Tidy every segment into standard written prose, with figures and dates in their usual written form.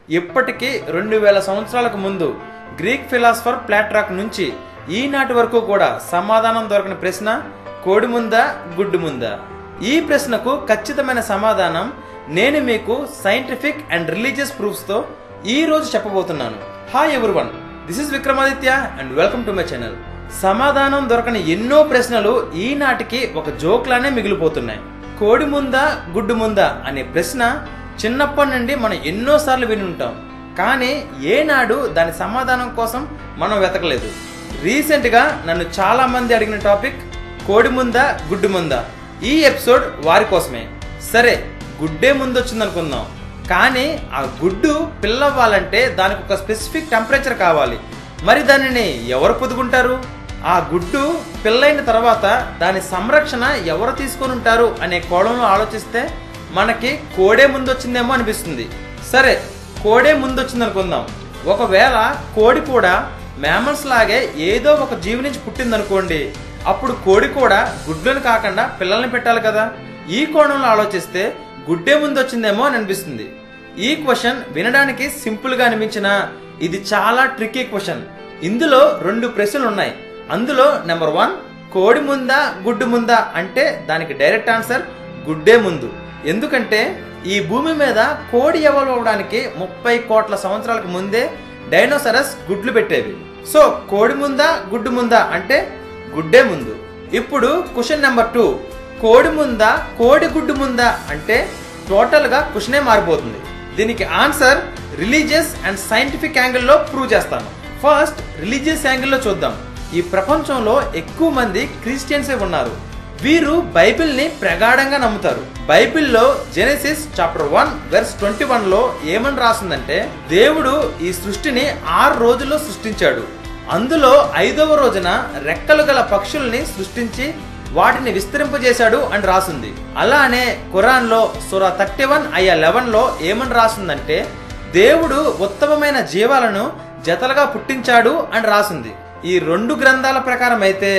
ఇప్పటికీ 2000 సంవత్సరాలకు ముందు గ్రీక్ ఫిలాసఫర్ ప్లాట్రాక్ నుంచి ఈనాటి వరకు కూడా సమాధానం దొరకని ప్రశ్న కోడి ముందా గుడ్డు ముందా? ఈ ప్రశ్నకు ఖచ్చితమైన సమాధానం నేను మీకు సైంటిఫిక్ అండ్ రిలీజియస్ ప్రూఫ్స్ తో ఈ రోజు చెప్పబోతున్నాను. Hi everyone, this is Vikramaditya and welcome to my channel. సమాధానం దొరకని ఎన్నో ప్రశ్నలు ఈనాటికి ఒక జోక్ లానే మిగిలిపోతున్నాయి. కోడి ముందా గుడ్డు ముందా అనే ప్రశ్న చిన్నప్పటి నుండి మనం ఎన్నోసార్లు విని ఉంటాం, కానీ ఏనాడు దాని సమాధానం కోసం మనం వెతకలేదు. రీసెంట్ గా నన్ను చాలా మంది అడిగిన టాపిక్ కోడి ముందా గుడ్డు ముందా. ఈ ఎపిసోడ్ వారి కోసమే. సరే, గుడ్డే ముందు వచ్చింది అనుకుందాం, కానీ ఆ గుడ్డు పిల్లవ్వాలంటే దానికి ఒక స్పెసిఫిక్ టెంపరేచర్ కావాలి. మరి దానిని ఎవరు పొదుగుంటారు? ఆ గుడ్డు పిల్లైన తర్వాత దాని సంరక్షణ ఎవరు తీసుకొని ఉంటారు అనే కోణంలో ఆలోచిస్తే మనకి కోడే ముందు వచ్చిందేమో అనిపిస్తుంది. సరే, కోడే ముందు వచ్చింది అనుకుందాం. ఒకవేళ కోడి కూడా మ్యామల్స్ లాగే ఏదో ఒక జీవి నుంచి పుట్టిందనుకోండి, అప్పుడు కోడి కూడా గుడ్లను కాకుండా పిల్లల్ని పెట్టాలి కదా. ఈ కోణంలో ఆలోచిస్తే గుడ్డే ముందు వచ్చిందేమో అని అనిపిస్తుంది. ఈ క్వశ్చన్ వినడానికి సింపుల్ గా అనిపించినా ఇది చాలా ట్రికీ క్వశ్చన్. ఇందులో 2 ప్రశ్నలు ఉన్నాయి. అందులో నెంబర్ 1 కోడి ముందా గుడ్డు ముందా అంటే దానికి డైరెక్ట్ ఆన్సర్ గుడ్డే ముందు. ఎందుకంటే ఈ భూమి మీద కోడి ఎవాల్వ్ అవ్వడానికి 30 కోట్ల సంవత్సరాలకు ముందే డైనోసారస్ గుడ్లు పెట్టేవి. సో కోడి ముందా గుడ్డు ముందా అంటే గుడ్డే ముందు. ఇప్పుడు క్వశ్చన్ నెంబర్ 2 కోడి ముందా కోడి గుడ్డు ముందా అంటే టోటల్ గా క్వశ్చనే మారిపోతుంది. దీనికి ఆన్సర్ రిలీజియస్ అండ్ సైంటిఫిక్ యాంగిల్లో ప్రూవ్ చేస్తాను. ఫస్ట్ రిలీజియస్ యాంగిల్లో చూద్దాం. ఈ ప్రపంచంలో ఎక్కువ మంది క్రిస్టియన్సే ఉన్నారు. వీరు బైబిల్ ని ప్రగాఢంగా నమ్ముతారు. బైబిల్లో జెనెసిస్ చాప్టర్ 1 వెర్స్ 21 లో ఏమని రాసిందంటే, దేవుడు ఈ సృష్టిని 6 రోజుల్లో సృష్టించాడు. అందులో 5వ రోజున రెక్కలు గల పక్షుల్ని సృష్టించి వాటిని విస్తరింపజేశాడు అని రాసింది. అలానే ఖురాన్ లో సూరా 31 అయ్యా 11 లో ఏమని రాసిందంటే, దేవుడు ఉత్తమమైన జీవాలను జతలుగా పుట్టించాడు అని రాసింది. ఈ 2 గ్రంథాల ప్రకారం అయితే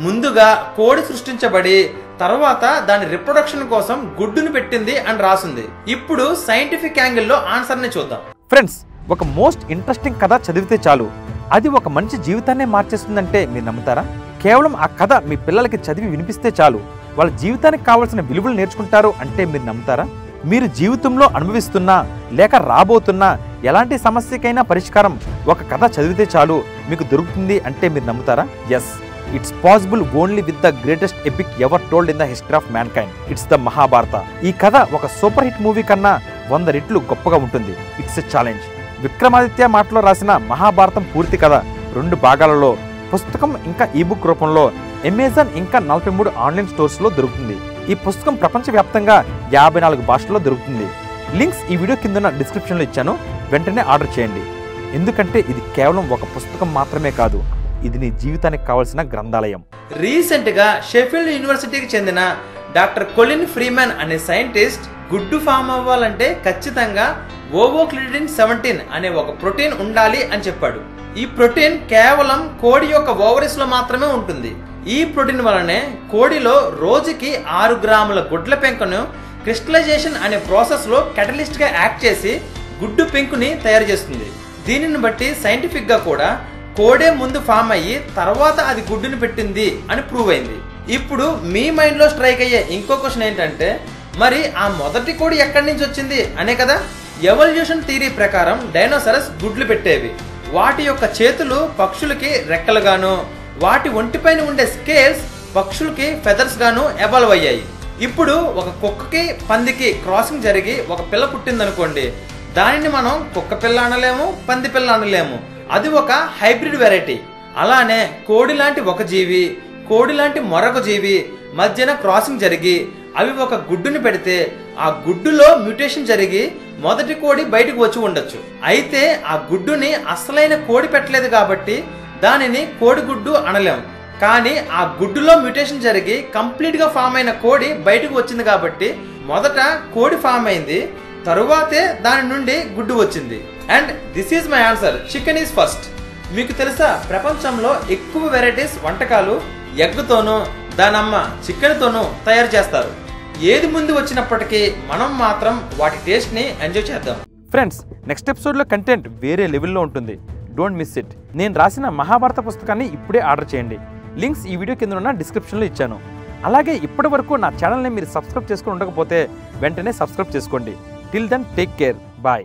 ముందుగా కోడి సృష్టించబడి తర్వాత దాని రిప్రొడక్షన్ కోసం గుడ్డును పెట్టింది అని రాసింది. ఇప్పుడు సైంటిఫిక్ యాంగిల్లో ఆన్సర్ ని చూద్దాం. ఫ్రెండ్స్, ఒక మోస్ట్ ఇంట్రెస్టింగ్ కథ చదివితే చాలు అది ఒక మంచి జీవితాన్నే మార్చేస్తుందంటే మీరు నమ్ముతారా? కేవలం ఆ కథ మీ పిల్లలకి చదివి వినిపిస్తే చాలు వాళ్ళ జీవితానికి కావాల్సిన విలువలు నేర్చుకుంటారు అంటే మీరు నమ్ముతారా? మీరు జీవితంలో అనుభవిస్తున్నా లేక రాబోతున్నా ఎలాంటి సమస్యకైనా పరిష్కారం ఒక కథ చదివితే చాలు మీకు దొరుకుతుంది అంటే మీరు నమ్ముతారా? Yes, it's possible only with the greatest epic ever told in the history of mankind. It's the Mahabharata. ఈ కథ ఒక సూపర్ హిట్ మూవీ కన్నా 100 రెట్లు గొప్పగా ఉంటుంది. It's a challenge. విక్రమాదిత్య మాటలో రాసిన మహాభారతం పూర్తి కథ 2 భాగాలలో పుస్తకం ఇంకా ఈబుక్ రూపంలో అమెజాన్ ఇంకా 43 ఆన్లైన్ స్టోర్స్ లో దొరుకుతుంది. ఈ పుస్తకం ప్రపంచవ్యాప్తంగా 54 భాషల్లో దొరుకుతుంది. లింక్స్ ఈ వీడియో కింద డిస్క్రిప్షన్ లో ఇచ్చాను, వెంటనే ఆర్డర్ చేయండి. ఎందుకంటే ఇది కేవలం ఒక పుస్తకం మాత్రమే కాదు, ఇది నీ జీవితానికి కావాల్సిన గ్రంథాలయం. రీసెంట్ గా షెఫీల్డ్ యూనివర్సిటీకి చెందిన డాక్టర్ కొలిన్ ఫ్రీమన్ అనే సైంటిస్ట్ గుడ్డు ఫామ్ అవ్వాలంటే ఖచ్చితంగా ఓవోక్లిడిన్ 17 అనే ఒక ప్రోటీన్ ఉండాలి అని చెప్పాడు. ఈ ప్రోటీన్ కేవలం కోడి యొక్క ఓవరీస్ లో మాత్రమే ఉంటుంది. ఈ ప్రోటీన్ వలనే కోడిలో రోజుకి 6 గ్రాముల గుడ్ల పెంకును క్రిస్టలైజేషన్ అనే ప్రాసెస్ లో కెటలిస్ట్ గా యాక్ట్ చేసి గుడ్డు పెంకుని తయారు చేస్తుంది. దీనిని బట్టి సైంటిఫిక్ గా కూడా కోడే ముందు ఫామ్ అయ్యి తర్వాత అది గుడ్డుని పెట్టింది అని ప్రూవ్ అయింది. ఇప్పుడు మీ మైండ్ లో స్ట్రైక్ అయ్యే ఇంకో క్వశ్చన్ ఏంటంటే, మరి ఆ మొదటి కోడి ఎక్కడి నుంచి వచ్చింది అనే కదా. ఎవల్యూషన్ థియరీ ప్రకారం డైనోసారస్ గుడ్లు పెట్టేవి. వాటి యొక్క చేతులు పక్షులకి రెక్కలుగాను, వాటి ఒంటిపైన ఉండే స్కేల్స్ పక్షులకి ఫెదర్స్ గాను ఎవాల్వ్ అయ్యాయి. ఇప్పుడు ఒక కుక్కకి పందికి క్రాసింగ్ జరిగి ఒక పిల్ల పుట్టిందనుకోండి, దానిని మనం కుక్క పిల్ల అనలేము, పంది పిల్ల అనలేము. అది ఒక హైబ్రిడ్ వెరైటీ. అలానే కోడి లాంటి ఒక జీవి, కోడి లాంటి మరొక జీవి మధ్యన క్రాసింగ్ జరిగి అవి ఒక గుడ్డుని పెడితే ఆ గుడ్డులో మ్యూటేషన్ జరిగి మొదటి కోడి బయటకు వచ్చి ఉండొచ్చు. అయితే ఆ గుడ్డుని అసలైన కోడి పెట్టలేదు కాబట్టి దానిని కోడి గుడ్డు అనలేము. కానీ ఆ గుడ్డులో మ్యూటేషన్ జరిగి కంప్లీట్ గా ఫామ్ అయిన కోడి బయటకు వచ్చింది కాబట్టి మొదట కోడి ఫామ్ అయింది, తరువాతే దాని నుండి గుడ్డు వచ్చింది. And this is my answer, chicken is first. మీకు తెలుసా, ప్రపంచంలో ఎక్కువ వెరైటీస్ వంటకాలు ఎగ్గుతోనూ దానమ్మ చికెన్ తోనూ తయారు చేస్తారు. ఏది ముందు వచ్చినప్పటికీ మనం మాత్రం వాటి టేస్ట్ ని ఎంజాయ్ చేద్దాం. ఫ్రెండ్స్, నెక్స్ట్ ఎపిసోడ్లో కంటెంట్ వేరే లెవెల్లో ఉంటుంది. Don't miss it. నేను రాసిన మహాభారత పుస్తకాన్ని ఇప్పుడే ఆర్డర్ చేయండి. లింక్స్ ఈ వీడియో కింద ఉన్న డిస్క్రిప్షన్లో ఇచ్చాను. అలాగే ఇప్పటి వరకు నా ఛానల్ని మీరు సబ్స్క్రైబ్ చేసుకుని ఉండకపోతే వెంటనే సబ్స్క్రైబ్ చేసుకోండి. Till then take care. Bye.